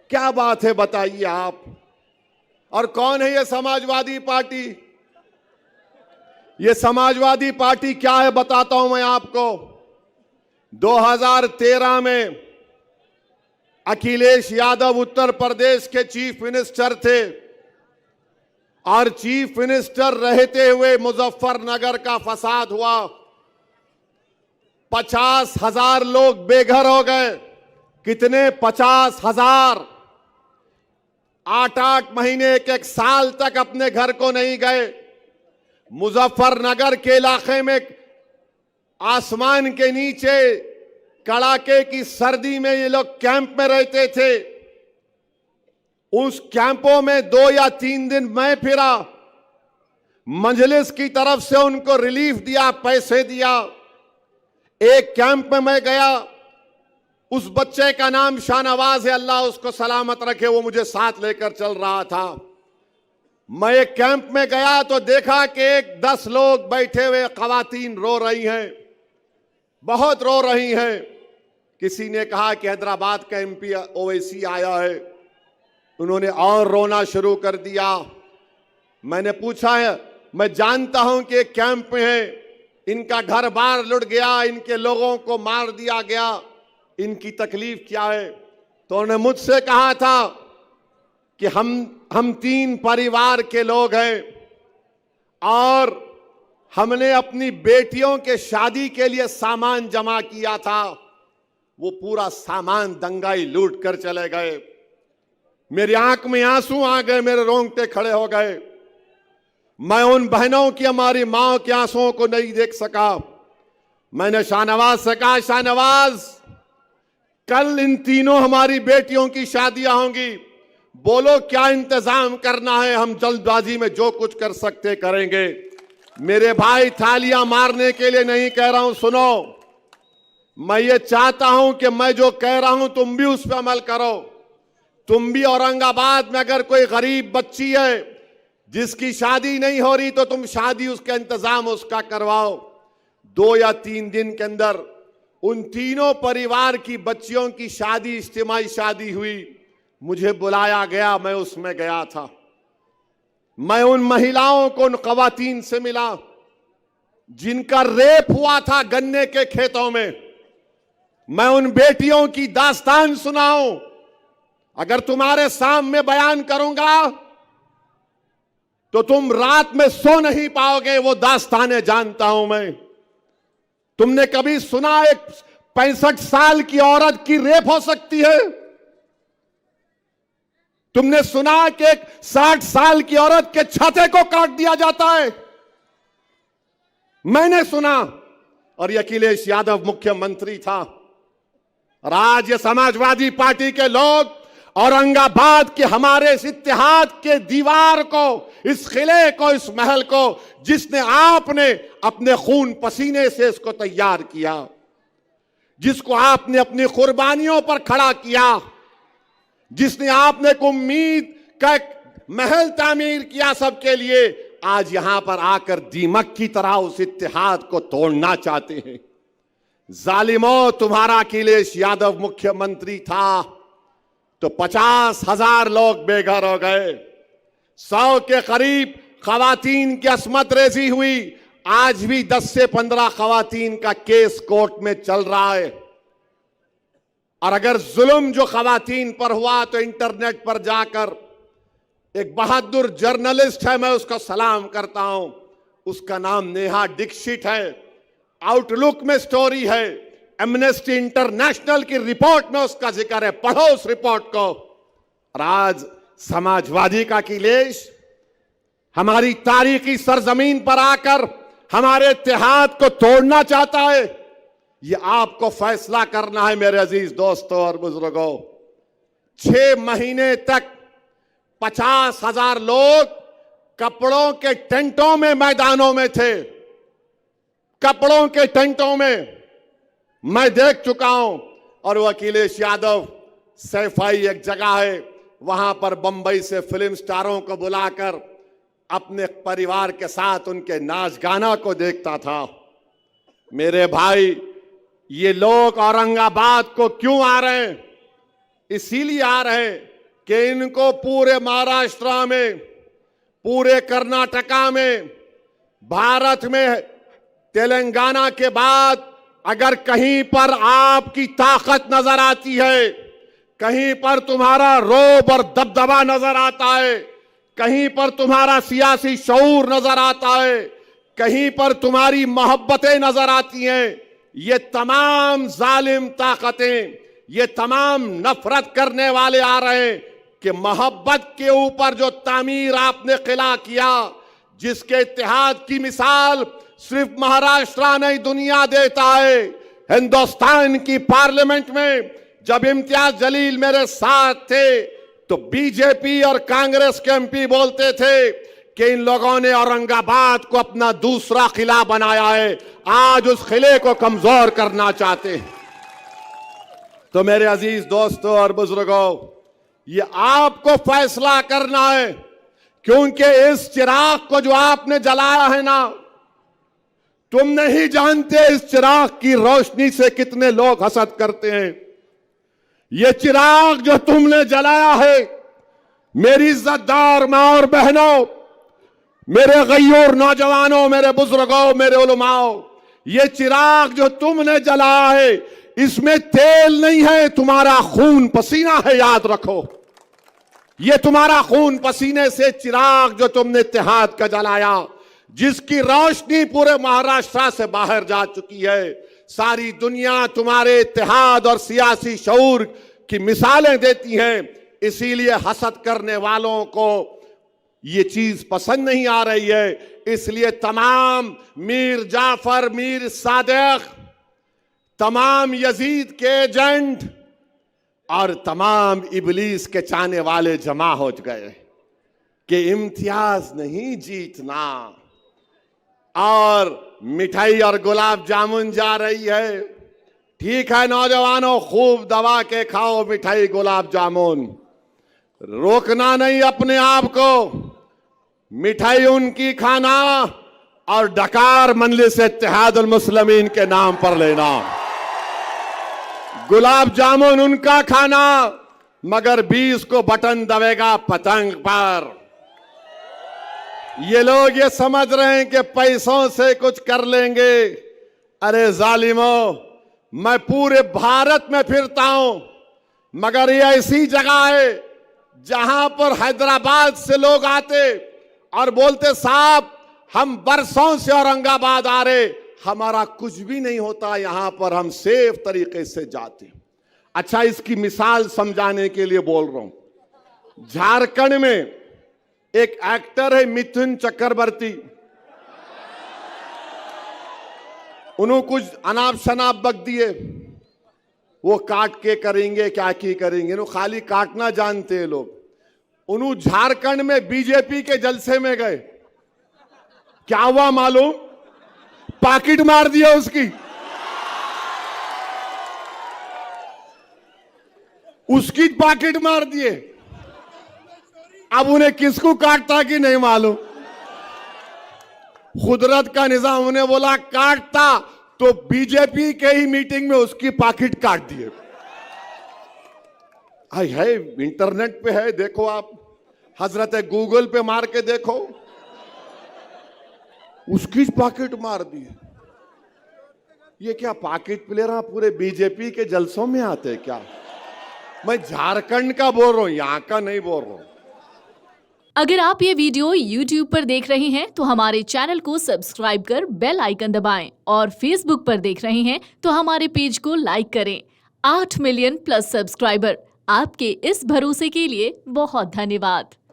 क्या बात है, बताइए आप। और कौन है ये समाजवादी पार्टी? ये समाजवादी पार्टी क्या है बताता हूं मैं आपको। 2013 में अखिलेश यादव उत्तर प्रदेश के चीफ मिनिस्टर थे और चीफ मिनिस्टर रहते हुए मुजफ्फरनगर का फसाद हुआ। 50,000 लोग बेघर हो गए। कितने? 50,000। 8-8 महीने, एक साल तक अपने घर को नहीं गए। मुजफ्फरनगर के इलाके में आसमान के नीचे कड़ाके की सर्दी में ये लोग कैंप में रहते थे। उस कैंपों में 2 या 3 दिन मैं फिरा। मजलिस की तरफ से उनको रिलीफ दिया, पैसे दिया। एक कैंप में मैं गया, उस बच्चे का नाम शाहनवाज है, अल्लाह उसको सलामत रखे, वो मुझे साथ लेकर चल रहा था। मैं एक कैंप में गया तो देखा कि 10 लोग बैठे हुए, खवातीन रो रही हैं, बहुत रो रही हैं। किसी ने कहा कि हैदराबाद का एमपी ओवैसी आया है। उन्होंने और रोना शुरू कर दिया। मैंने पूछा है, मैं जानता हूं कि एक कैंप में है, इनका घर बार लुट गया, इनके लोगों को मार दिया गया, इनकी तकलीफ क्या है? तो उन्होंने मुझसे कहा था कि हम 3 परिवार के लोग हैं और हमने अपनी बेटियों के शादी के लिए सामान जमा किया था। वो पूरा सामान दंगाई लूट कर चले गए। मेरी आंख में आंसू आ गए, मेरे रोंगटे खड़े हो गए। मैं उन बहनों की, हमारी मां के आंसुओं को नहीं देख सका। मैंने शाहनवाज से कहा, शाहनवाज, कल इन तीनों हमारी बेटियों की शादियां होंगी, बोलो क्या इंतजाम करना है, हम जल्दबाजी में जो कुछ कर सकते करेंगे। मेरे भाई, थालियां मारने के लिए नहीं कह रहा हूं, सुनो। मैं ये चाहता हूं कि मैं जो कह रहा हूं तुम भी उस पर अमल करो। तुम भी औरंगाबाद में अगर कोई गरीब बच्ची है जिसकी शादी नहीं हो रही, तो तुम शादी, उसका इंतजाम उसका करवाओ। 2 या 3 दिन के अंदर उन तीनों परिवार की बच्चियों की शादी, इज्तिमाई शादी हुई। मुझे बुलाया गया, मैं उसमें गया था। मैं उन महिलाओं को, उन खवातीन से मिला जिनका रेप हुआ था गन्ने के खेतों में। मैं उन बेटियों की दास्तान सुनाऊं। अगर तुम्हारे सामने बयान करूंगा तो तुम रात में सो नहीं पाओगे। वो दास्तानें जानता हूं मैं। तुमने कभी सुना एक 65 साल की औरत की रेप हो सकती है? तुमने सुना कि एक 60 साल की औरत के छाते को काट दिया जाता है? मैंने सुना। और ये अखिलेश यादव मुख्यमंत्री था। और आज ये समाजवादी पार्टी के लोग औरंगाबाद के हमारे इस इत्तेहाद के दीवार को, इस किले को, इस महल को, जिसने आपने अपने खून पसीने से इसको तैयार किया, जिसको आपने अपनी कुर्बानियों पर खड़ा किया, जिसने आपने एक उम्मीद का एक महल तामीर किया सबके लिए, आज यहां पर आकर दीमक की तरह उस इत्तेहाद को तोड़ना चाहते हैं। जालिमों, तुम्हारा अखिलेश यादव मुख्यमंत्री था तो 50,000 लोग बेघर हो गए। 100 के करीब खवातीन की अस्मत रेजी हुई। आज भी 10 से 15 खवातीन का केस कोर्ट में चल रहा है। और अगर जुल्म जो खवातीन पर हुआ तो इंटरनेट पर जाकर एक बहादुर जर्नलिस्ट है, मैं उसका सलाम करता हूं, उसका नाम नेहा दीक्षित है। आउटलुक में स्टोरी है, एमनेस्टी इंटरनेशनल की रिपोर्ट में उसका जिक्र है, पढ़ो उस रिपोर्ट को। और आज समाजवादी का अखिलेश हमारी तारीखी सरजमीन पर आकर हमारे इत्तेहाद को तोड़ना चाहता है। ये आपको फैसला करना है मेरे अजीज दोस्तों और बुजुर्गों। 6 महीने तक 50,000 लोग कपड़ों के टेंटों में मैदानों में थे। कपड़ों के टेंटों में मैं देख चुका हूं। और वो अखिलेश यादव, सैफाई एक जगह है, वहां पर बंबई से फिल्म स्टारों को बुलाकर अपने परिवार के साथ उनके नाच गाना को देखता था। मेरे भाई, ये लोग औरंगाबाद को क्यों आ रहे हैं? इसीलिए आ रहे हैं कि इनको पूरे महाराष्ट्र में, पूरे कर्नाटका में, भारत में, तेलंगाना के बाद अगर कहीं पर आपकी ताकत नजर आती है, कहीं पर तुम्हारा रोब और दबदबा नजर आता है, कहीं पर तुम्हारा सियासी शऊर नजर आता है, कहीं पर तुम्हारी मोहब्बतें नजर आती हैं, ये तमाम जालिम ताकतें, ये तमाम नफरत करने वाले आ रहे हैं कि मोहब्बत के ऊपर जो तामीर आपने किला किया, जिसके इत्तेहाद की मिसाल सिर्फ महाराष्ट्र नहीं दुनिया देता है। हिंदुस्तान की पार्लियामेंट में जब इम्तियाज जलील मेरे साथ थे तो बीजेपी और कांग्रेस के एमपी बोलते थे कि इन लोगों ने औरंगाबाद को अपना दूसरा किला बनाया है, आज उस किले को कमजोर करना चाहते हैं। तो मेरे अजीज दोस्तों और बुजुर्गों, ये आपको फैसला करना है, क्योंकि इस चिराग को जो आपने जलाया है ना, तुम नहीं जानते इस चिराग की रोशनी से कितने लोग हसद करते हैं। ये चिराग जो तुमने जलाया है, मेरी इज्जतदार मां और बहनों, मेरे गयूर नौजवानों, मेरे बुजुर्गों, मेरे उलमाओं, ये चिराग जो तुमने जलाया है, इसमें तेल नहीं है, तुम्हारा खून पसीना है, याद रखो। ये तुम्हारा खून पसीने से चिराग जो तुमने इत्तेहाद का जलाया, जिसकी रोशनी पूरे महाराष्ट्र से बाहर जा चुकी है, सारी दुनिया तुम्हारे इत्तेहाद और सियासी शऊर की मिसालें देती हैं। इसीलिए हसद करने वालों को ये चीज पसंद नहीं आ रही है। इसलिए तमाम मीर जाफर, मीर सादिक, तमाम यजीद के एजेंट और तमाम इबलीस के चाहने वाले जमा हो गए कि इम्तियाज नहीं जीतना, और मिठाई और गुलाब जामुन जा रही है। ठीक है नौजवानों, खूब दबा के खाओ मिठाई गुलाब जामुन, रोकना नहीं अपने आप को। मिठाई उनकी खाना और डकार मजलिस इत्तेहादुल मुस्लिमीन के नाम पर लेना, गुलाब जामुन उनका खाना, मगर 20 को बटन दबेगा पतंग पर। ये लोग ये समझ रहे हैं कि पैसों से कुछ कर लेंगे। अरे जालिमों, मैं पूरे भारत में फिरता हूं, मगर ये ऐसी जगह है जहां पर हैदराबाद से लोग आते और बोलते साहब हम बरसों से औरंगाबाद आ रहे, हमारा कुछ भी नहीं होता, यहां पर हम सेफ तरीके से जाते। अच्छा, इसकी मिसाल समझाने के लिए बोल रहा हूं। झारखंड में एक एक्टर है मिथुन चक्रवर्ती, उन्होंने कुछ अनाप शनाप बक दिए, वो काट के करेंगे क्या की करेंगे, वो खाली काटना जानते हैं लोग। उन्होंने झारखंड में बीजेपी के जलसे में गए, क्या हुआ मालूम? पाकिट मार दिया उसकी, उसकी पाकिट मार दिए। अब उन्हें किसको काटता कि नहीं मालूम, कुदरत का निजाम। उन्हें बोला काटता तो बीजेपी के ही मीटिंग में उसकी पाकिट काट दिए। है इंटरनेट पे है, देखो आप, हजरत गूगल पे मार के देखो, उसकी पाकिट मार दी। ये क्या पाकिट प्लेयर पूरे बीजेपी के जलसों में आते क्या? मैं झारखंड का बोल रहा हूं, यहां का नहीं बोल रहा हूं। अगर आप ये वीडियो YouTube पर देख रहे हैं तो हमारे चैनल को सब्सक्राइब कर बेल आइकन दबाएं, और Facebook पर देख रहे हैं तो हमारे पेज को लाइक करें। 8 मिलियन प्लस सब्सक्राइबर, आपके इस भरोसे के लिए बहुत धन्यवाद।